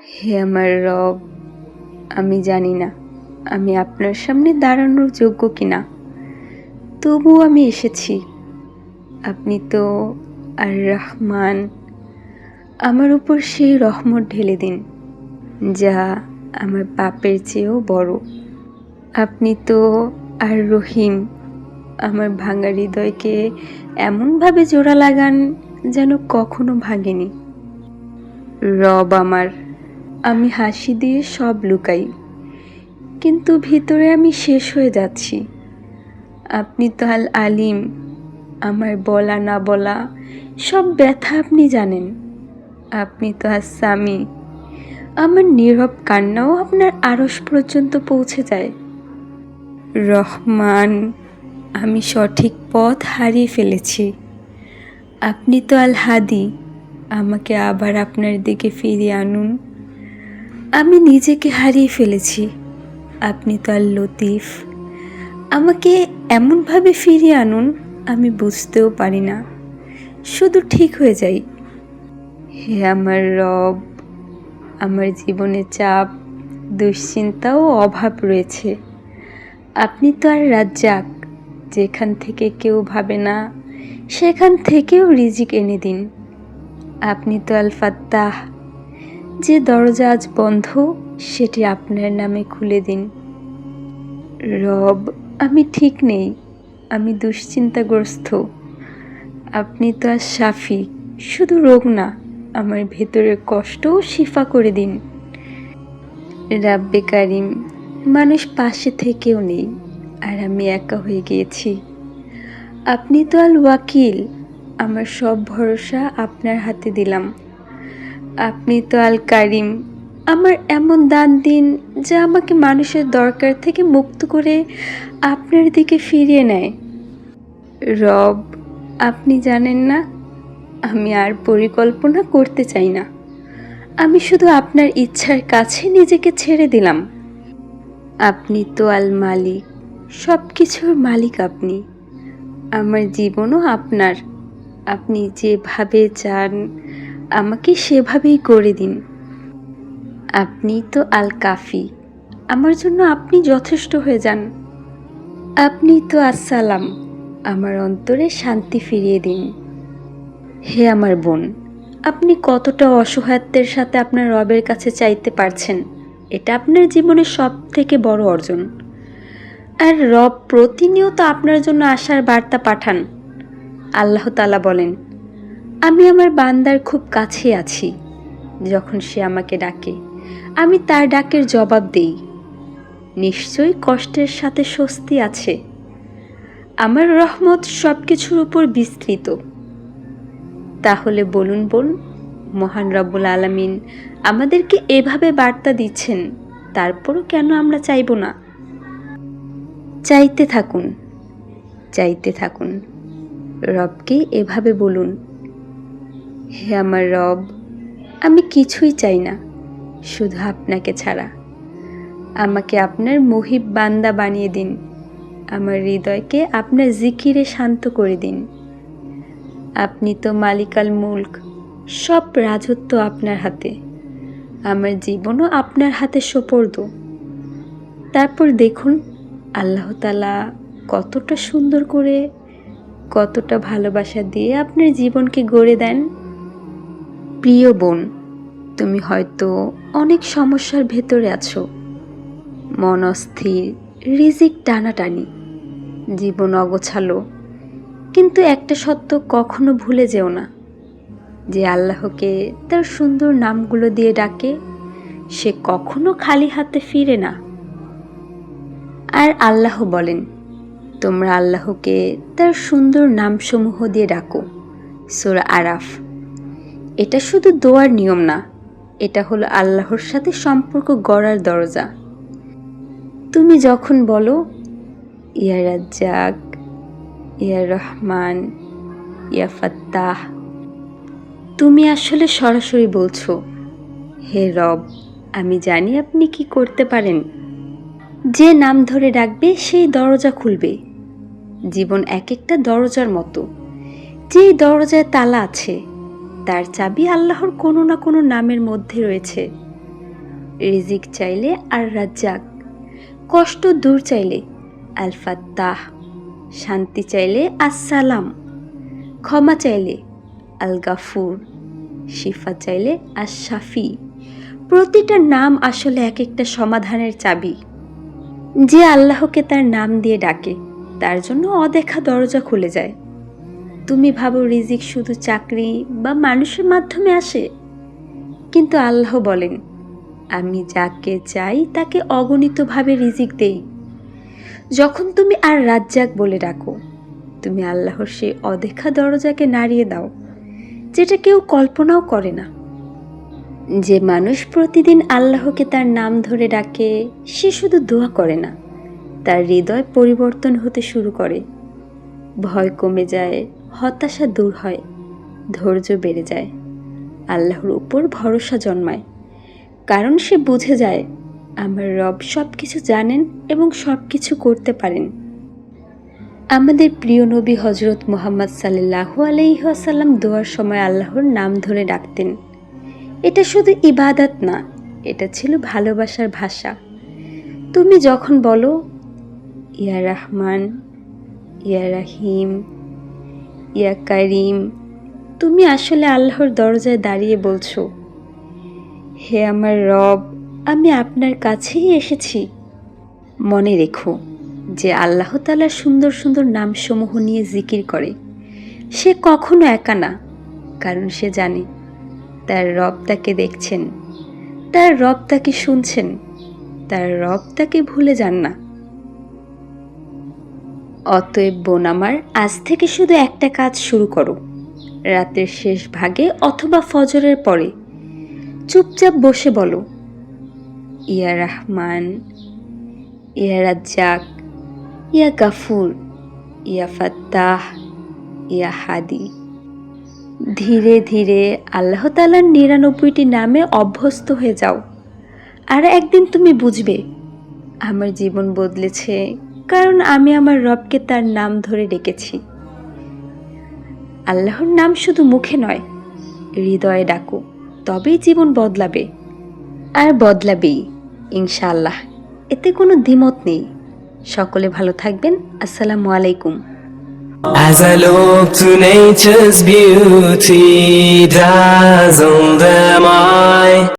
হে আমার রব, আমি জানি না আমি আপনার সামনে দাঁড়ানোর যোগ্য কিনা, তবুও আমি এসেছি। আপনি তো আর রহমান, আমার উপর সেই রহমত ঢেলে দিন যা আমার পাপের চেয়েও বড়। আপনি তো আর রহিম, আমার ভাঙা হৃদয়কে এমনভাবে জোড়া লাগান যেন কখনো ভাঙেনি। রব আমার, আমি হাসি দিয়ে সব লুকাই, কিন্তু ভিতরে আমি শেষ হয়ে যাচ্ছি। আপনি তো আল আলিম, আমার বলা না বলা সব ব্যথা আপনি জানেন। আপনি তো আসামি, আমার নীরব কান্নাও আপনার আরশ পর্যন্ত পৌঁছে যায়। রহমান, আমি সঠিক পথ হারিয়ে ফেলেছি। আপনি তো আল হাদি, আমাকে আবার আপনার দিকে ফিরিয়ে আনুন। আমি নিজেকে হারিয়ে ফেলেছি। আপনি তো আল লতিফ, আমাকে এমনভাবে ফিরিয়ে আনুন আমি বুঝতেও পারি না, শুধু ঠিক হয়ে যাই। হে আমার রব, আমার জীবনে চাপ, দুশ্চিন্তা ও অভাব রয়েছে। আপনি তো আর রাজ্জাক, যেখান থেকে কেউ ভাবে না সেখান থেকেও রিজিক এনে দিন। আপনি তো আল ফাত্তাহ, যে দরজা আজ বন্ধ সেটি আপনার নামে খুলে দিন। রব, আমি ঠিক নেই, আমি দুশ্চিন্তাগ্রস্ত। আপনি তো আর শাফি, শুধু রোগ না, আমার ভেতরের কষ্টও শিফা করে দিন। রাব্বে কারিম, মানুষ পাশে থেকেও নেই, আর আমি একা হয়ে গিয়েছি। আপনি তো আল ওয়াকিল, আমার সব ভরসা আপনার হাতে দিলাম। আপনি তো আল কারিম, আমার এমন দান দিন যা আমাকে মানুষের দরকার থেকে মুক্ত করে আপনার দিকে ফিরিয়ে নেয়। রব, আপনি জানেন না, আমি আর পরিকল্পনা করতে চাই না। আমি শুধু আপনার ইচ্ছার কাছে নিজেকে ছেড়ে দিলাম। আপনি তো আল মালিক, সব কিছুর মালিক আপনি। আমার জীবনও আপনার। আপনি যেভাবে চান আমাকে সেভাবেই করে দিন। আপনি তো আল কাফি, আমার জন্য আপনি যথেষ্ট হয়ে যান। আপনি তো আসসালাম, আমার অন্তরে শান্তি ফিরিয়ে দিন। হে আমার বোন, আপনি কতটা অসহায়ত্বের সাথে আপনার রবের কাছে চাইতে পারছেন, এটা আপনার জীবনের সব থেকে বড় অর্জন। আর রব প্রতিনিয়ত আপনার জন্য আশার বার্তা পাঠান। আল্লাহ তাআলা বলেন, আমি আমার বান্দার খুব কাছে আছি। যখন সে আমাকে ডাকে আমি তার ডাকের জবাব দেই। নিশ্চয়ই কষ্টের সাথে স্বস্তি আছে। আমার রহমত সব কিছুর উপর বিস্তৃত। তাহলে বলুন বোন, মহান রব্বুল আলামিন আমাদেরকে এভাবে বার্তা দিচ্ছেন, তারপরও কেন আমরা চাইব না? চাইতে থাকুন, চাইতে থাকুন। রবকে এভাবে বলুন, হে আমার রব, আমি কিছুই চাই না শুধু আপনাকে ছাড়া। আমাকে আপনার মুহিব বান্দা বানিয়ে দিন। আমার হৃদয়কে আপনার জিকিরে শান্ত করে দিন। আপনি তো মালিকাল মুলক, সব রাজত্ব আপনার হাতে। আমার জীবনও আপনার হাতে সোপর্দ। তারপর দেখুন আল্লাহ তাআলা কতটা সুন্দর করে, কতটা ভালোবাসা দিয়ে আপনার জীবনকে গড়ে দেন। প্রিয় বোন, তুমি হয়তো অনেক সমস্যার ভেতরে আছো। মন অস্থির, রিজিক টানাটানি, জীবন অগোছালো। কিন্তু একটা সত্য কখনো ভুলে যেও না, যে আল্লাহকে তার সুন্দর নামগুলো দিয়ে ডাকে সে কখনো খালি হাতে ফিরে না। আর আল্লাহ বলেন, তোমরা আল্লাহকে তার সুন্দর নামসমূহ দিয়ে ডাকো। সূরা আরাফ। এটা শুধু দোয়ার নিয়ম না, এটা হলো আল্লাহর সাথে সম্পর্ক গড়ার দরজা। তুমি যখন বলো ইয়া রাজ্জাক, ইয়া রহমান, ইয়া ফাত্তাহ, তুমি আসলে সরাসরি বলছো, হে রব, আমি জানি আপনি কি করতে পারেন। যে নাম ধরে ডাকবে সেই দরজা খুলবে। জীবন এক একটা দরজার মতো, যেই দরজায় তালা আছে তার চাবি আল্লাহর কোনো না কোনো নামের মধ্যে রয়েছে। রিজিক চাইলে আর রাজ্জাক, কষ্ট দূর চাইলে আল ফাত্তাহ, শান্তি চাইলে আসসালাম, ক্ষমা চাইলে আল গাফুর, শিফা চাইলে আশ শাফি। প্রতিটা নাম আসলে এক একটা সমাধানের চাবি। যে আল্লাহকে তার নাম দিয়ে ডাকে তার জন্য অদেখা দরজা খুলে যায়। তুমি ভাবো রিজিক শুধু চাকরি বা মানুষের মাধ্যমে আসে, কিন্তু আল্লাহ বলেন, আমি যাকে চাই তাকে অগণিতভাবে রিজিক দেই। যখন তুমি আর রাজ্জাক বলে ডাকো, তুমি আল্লাহর সেই অদেখা দরজাকে নাড়িয়ে দাও, যেটা কেউ কল্পনাও করে না। যে মানুষ প্রতিদিন আল্লাহকে তার নাম ধরে ডাকে, সে শুধু দোয়া করে না, তার হৃদয় পরিবর্তন হতে শুরু করে। ভয় কমে যায়, হতাশা দূর হয়, ধৈর্য বেড়ে যায়, আল্লাহর উপর ভরসা জন্মায়। কারণ সে বুঝে যায়, আমার রব সব কিছু জানেন এবং সব কিছু করতে পারেন। আমাদের প্রিয় নবী হজরত মুহাম্মদ সাল্লাল্লাহু আলাইহি ওয়াসাল্লাম দোয়ার সময় আল্লাহর নাম ধরে ডাকতেন। এটা শুধু ইবাদত না, এটা ছিল ভালোবাসার ভাষা। তুমি যখন বলো ইয়া রহমান, ইয়া রাহিম, ইয়া কারিম, তুমি আসলে আল্লাহর দরজায় দাঁড়িয়ে বলছো, হে আমার রব, আমি আপনার কাছেই এসেছি। মনে রেখো, যে আল্লাহ তাআলার সুন্দর সুন্দর নামসমূহ নিয়ে জিকির করে, সে কখনো একা না। কারণ সে জানে তার রব তাকে দেখছেন, তার রব তাকে শুনছেন, তার রব তাকে ভুলে যান না। অতএব বোন আমার, আজ থেকে শুধু একটা কাজ শুরু করো। রাতের শেষ ভাগে অথবা ফজরের পরে চুপচাপ বসে বলো, ইয়া রহমান, ইয়া রাজ্জাক, ইয়া গাফুর, ইয়া ফাত্তাহ, ইয়া হাদি। ধীরে ধীরে আল্লাহ তাআলার ৯৯টি নামে অভ্যস্ত হয়ে যাও। আর একদিন তুমি বুঝবে, আমার জীবন বদলেছে, কারণ আমি আমার রবকে তার নাম ধরে ডেকেছি। আল্লাহর নাম শুধু মুখে নয়, হৃদয়ে ডাকো, তবেই জীবন বদলাবে। আর বদলাবেই ইনশাআল্লাহ, এতে কোনো দ্বিমত নেই। সকলে ভালো থাকবেন। আসসালামু আলাইকুম। As I look to nature's beauty, dazzle them I